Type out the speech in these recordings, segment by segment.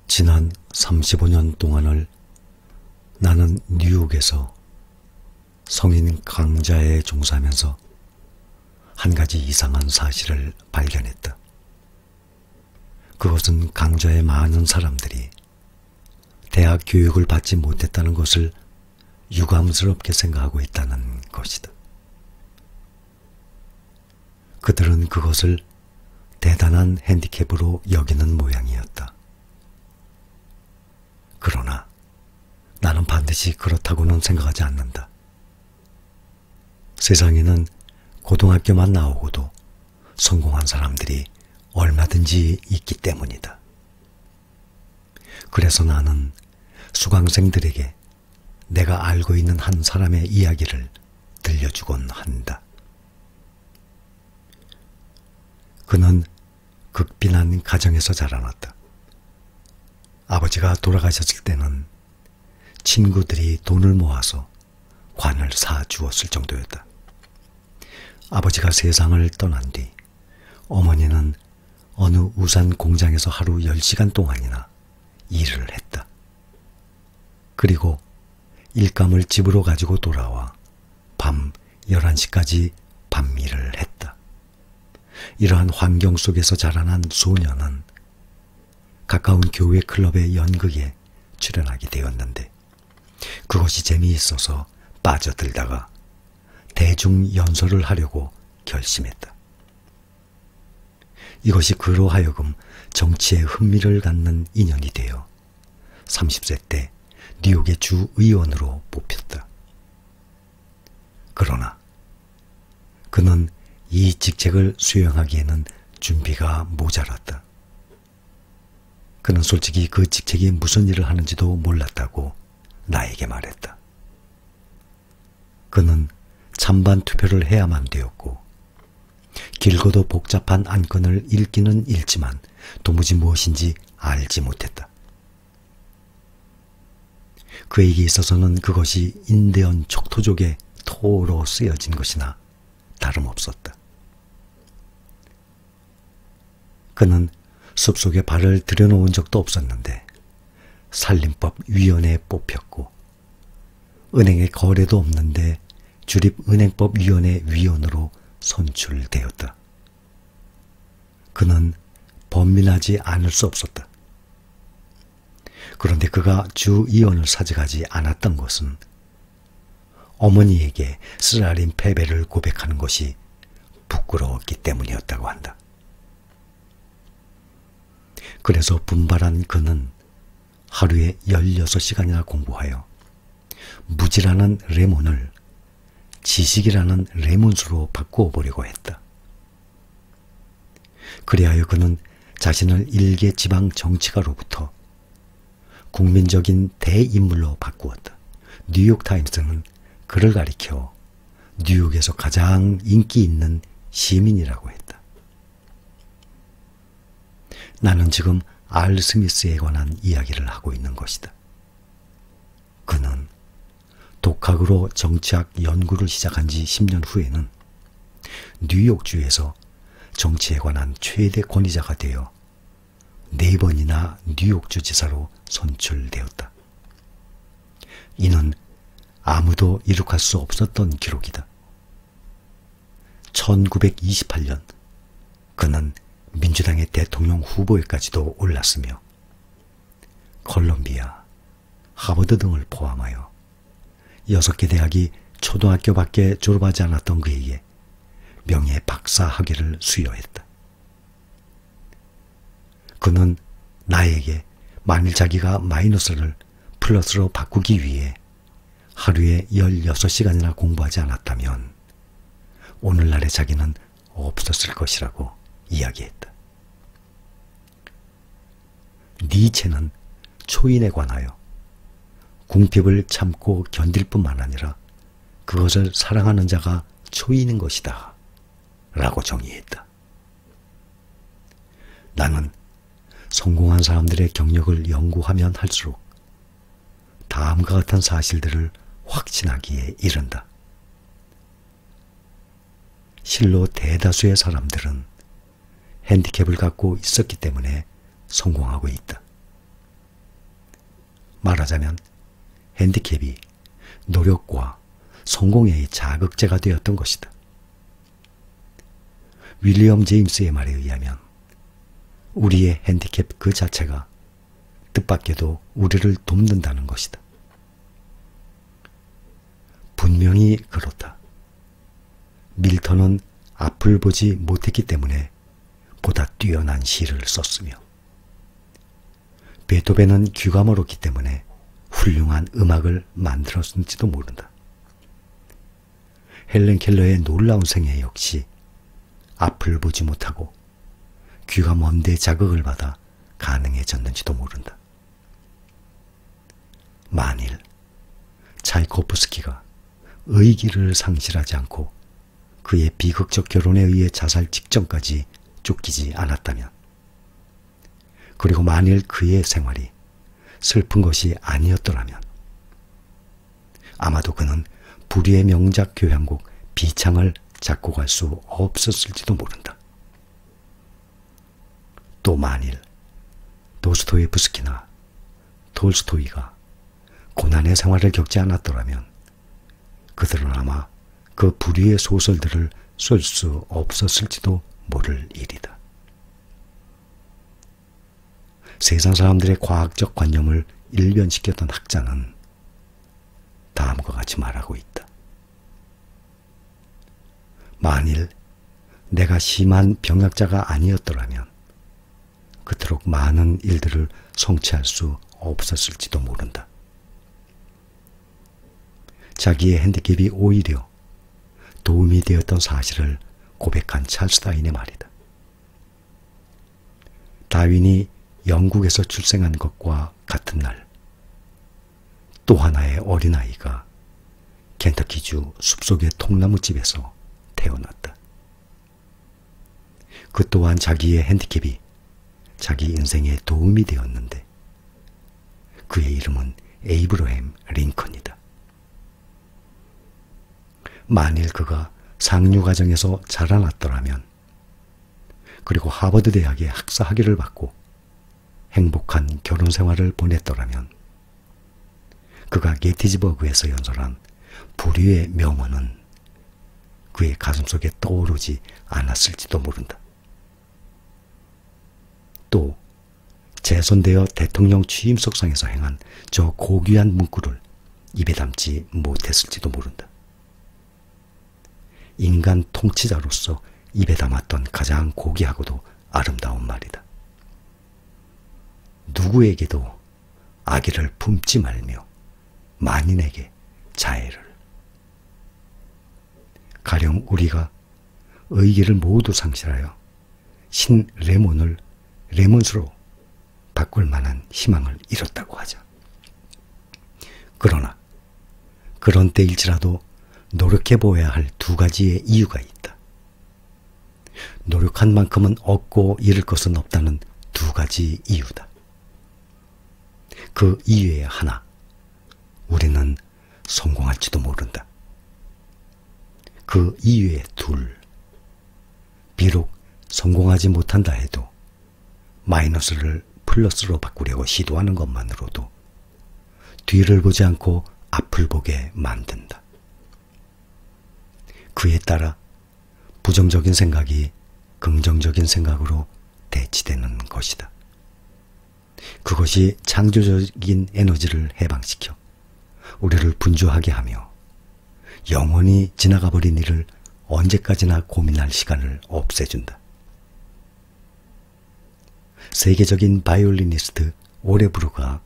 지난 35년 동안을 나는 뉴욕에서 성인 강자에 종사하면서 한 가지 이상한 사실을 발견했다. 그것은 강자의 많은 사람들이 대학 교육을 받지 못했다는 것을 유감스럽게 생각하고 있다는 것이다. 그들은 그것을 대단한 핸디캡으로 여기는 모양이었다. 그러나 나는 반드시 그렇다고는 생각하지 않는다. 세상에는 고등학교만 나오고도 성공한 사람들이 얼마든지 있기 때문이다. 그래서 나는 수강생들에게 내가 알고 있는 한 사람의 이야기를 들려주곤 한다. 그는 극빈한 가정에서 자라났다. 아버지가 돌아가셨을 때는 친구들이 돈을 모아서 관을 사주었을 정도였다. 아버지가 세상을 떠난 뒤 어머니는 어느 우산 공장에서 하루 10시간 동안이나 일을 했다. 그리고 일감을 집으로 가지고 돌아와 밤 11시까지 밤일을 했다. 이러한 환경 속에서 자라난 소녀는 가까운 교회 클럽의 연극에 출연하게 되었는데 그것이 재미있어서 빠져들다가 대중 연설을 하려고 결심했다. 이것이 그로 하여금 정치에 흥미를 갖는 인연이 되어 30세 때 뉴욕의 주의원으로 뽑혔다. 그러나 그는 이 직책을 수행하기에는 준비가 모자랐다. 그는 솔직히 그 직책이 무슨 일을 하는지도 몰랐다고 나에게 말했다. 그는 찬반 투표를 해야만 되었고 길고도 복잡한 안건을 읽기는 읽지만 도무지 무엇인지 알지 못했다. 그에게 있어서는 그것이 인디언 촉토족의 토로 쓰여진 것이나 다름없었다. 그는 숲속에 발을 들여놓은 적도 없었는데 산림법위원회에 뽑혔고 은행에 거래도 없는데 주립은행법위원회 위원으로 선출되었다. 그는 번민하지 않을 수 없었다. 그런데 그가 주의원을 사직하지 않았던 것은 어머니에게 쓰라린 패배를 고백하는 것이 부끄러웠기 때문이었다고 한다. 그래서 분발한 그는 하루에 16시간이나 공부하여 무지라는 레몬을 지식이라는 레몬수로 바꾸어 보려고 했다. 그리하여 그는 자신을 일개 지방 정치가로부터 국민적인 대인물로 바꾸었다. 뉴욕타임스는 그를 가리켜 뉴욕에서 가장 인기 있는 시민이라고 했다. 나는 지금 알 스미스에 관한 이야기를 하고 있는 것이다. 그는 독학으로 정치학 연구를 시작한 지 10년 후에는 뉴욕주에서 정치에 관한 최대 권위자가 되어 4번이나 뉴욕주 지사로 선출되었다. 이는 아무도 이룩할 수 없었던 기록이다. 1928년 그는 민주당의 대통령 후보에까지도 올랐으며 컬럼비아, 하버드 등을 포함하여 6개 대학이 초등학교밖에 졸업하지 않았던 그에게 명예 박사 학위를 수여했다. 그는 나에게 만일 자기가 마이너스를 플러스로 바꾸기 위해 하루에 16시간이나 공부하지 않았다면 오늘날의 자기는 없었을 것이라고 이야기했다. 니체는 초인에 관하여 궁핍을 참고 견딜 뿐만 아니라 그것을 사랑하는 자가 초인인 것이다 라고 정의했다. 나는 성공한 사람들의 경력을 연구하면 할수록 다음과 같은 사실들을 확신하기에 이른다. 실로 대다수의 사람들은 핸디캡을 갖고 있었기 때문에 성공하고 있다. 말하자면 핸디캡이 노력과 성공의 자극제가 되었던 것이다. 윌리엄 제임스의 말에 의하면 우리의 핸디캡 그 자체가 뜻밖에도 우리를 돕는다는 것이다. 분명히 그렇다. 밀턴은 앞을 보지 못했기 때문에 보다 뛰어난 시를 썼으며 베토벤은 귀가 멀었기 때문에 훌륭한 음악을 만들었을지도 모른다. 헬렌 켈러의 놀라운 생애 역시 앞을 보지 못하고 귀가 먼데 자극을 받아 가능해졌는지도 모른다. 만일 차이코프스키가 의기를 상실하지 않고 그의 비극적 결혼에 의해 자살 직전까지 쫓기지 않았다면, 그리고 만일 그의 생활이 슬픈 것이 아니었더라면 아마도 그는 불의의 명작 교향곡 비창을 작곡할 수 없었을지도 모른다. 또 만일 도스토예프스키나 톨스토이가 고난의 생활을 겪지 않았더라면 그들은 아마 그 불의의 소설들을 쓸 수 없었을지도 모를 일이다. 세상 사람들의 과학적 관념을 일변시켰던 학자는 다음과 같이 말하고 있다. 만일 내가 심한 병약자가 아니었더라면 그토록 많은 일들을 성취할 수 없었을지도 모른다. 자기의 핸디캡이 오히려 도움이 되었던 사실을 고백한 찰스 다윈의 말이다. 다윈이 영국에서 출생한 것과 같은 날, 또 하나의 어린아이가 켄터키주 숲속의 통나무집에서 태어났다. 그 또한 자기의 핸디캡이 자기 인생에 도움이 되었는데 그의 이름은 에이브러햄 링컨이다. 만일 그가 상류가정에서 자라났더라면, 그리고 하버드 대학의 학사 학위를 받고 행복한 결혼 생활을 보냈더라면 그가 게티즈버그에서 연설한 불의의 명언은 그의 가슴속에 떠오르지 않았을지도 모른다. 또 재선되어 대통령 취임석상에서 행한 저 고귀한 문구를 입에 담지 못했을지도 모른다. 인간 통치자로서 입에 담았던 가장 고귀하고도 아름다운 말이다. 누구에게도 악의를 품지 말며 만인에게 자애를. 가령 우리가 의기를 모두 상실하여 신 레몬을 레몬수로 바꿀 만한 희망을 잃었다고 하자. 그러나 그런 때일지라도 노력해보아야 할 두 가지의 이유가 있다. 노력한 만큼은 얻고 잃을 것은 없다는 두 가지 이유다. 그 이유의 하나, 우리는 성공할지도 모른다. 그 이유의 둘, 비록 성공하지 못한다 해도 마이너스를 플러스로 바꾸려고 시도하는 것만으로도 뒤를 보지 않고 앞을 보게 만든다. 그에 따라 부정적인 생각이 긍정적인 생각으로 대치되는 것이다. 그것이 창조적인 에너지를 해방시켜 우리를 분주하게 하며 영원히 지나가 버린 일을 언제까지나 고민할 시간을 없애준다. 세계적인 바이올리니스트 오레부르가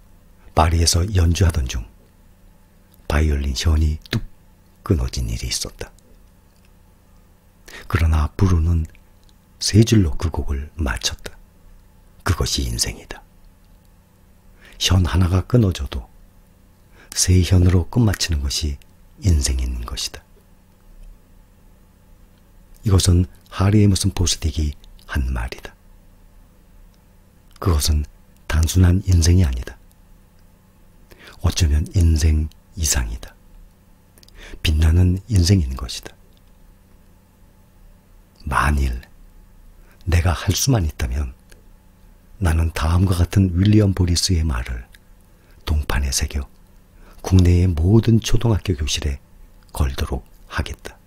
파리에서 연주하던 중 바이올린 현이 뚝 끊어진 일이 있었다. 그러나 부르는 세 줄로 그 곡을 마쳤다. 그것이 인생이다. 현 하나가 끊어져도 세 현으로 끝마치는 것이 인생인 것이다. 이것은 하리 에머슨 보스딕이 한 말이다. 그것은 단순한 인생이 아니다. 어쩌면 인생 이상이다. 빛나는 인생인 것이다. 만일 내가 할 수만 있다면 나는 다음과 같은 윌리엄 보리스의 말을 동판에 새겨 국내의 모든 초등학교 교실에 걸도록 하겠다.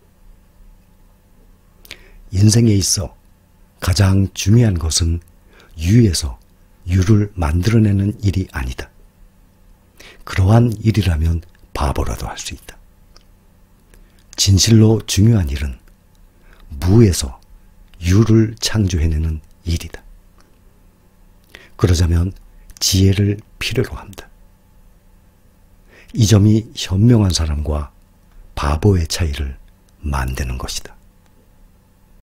인생에 있어 가장 중요한 것은 유에서 유를 만들어내는 일이 아니다. 그러한 일이라면 바보라도 할 수 있다. 진실로 중요한 일은 무에서 유를 창조해내는 일이다. 그러자면 지혜를 필요로 한다. 이 점이 현명한 사람과 바보의 차이를 만드는 것이다.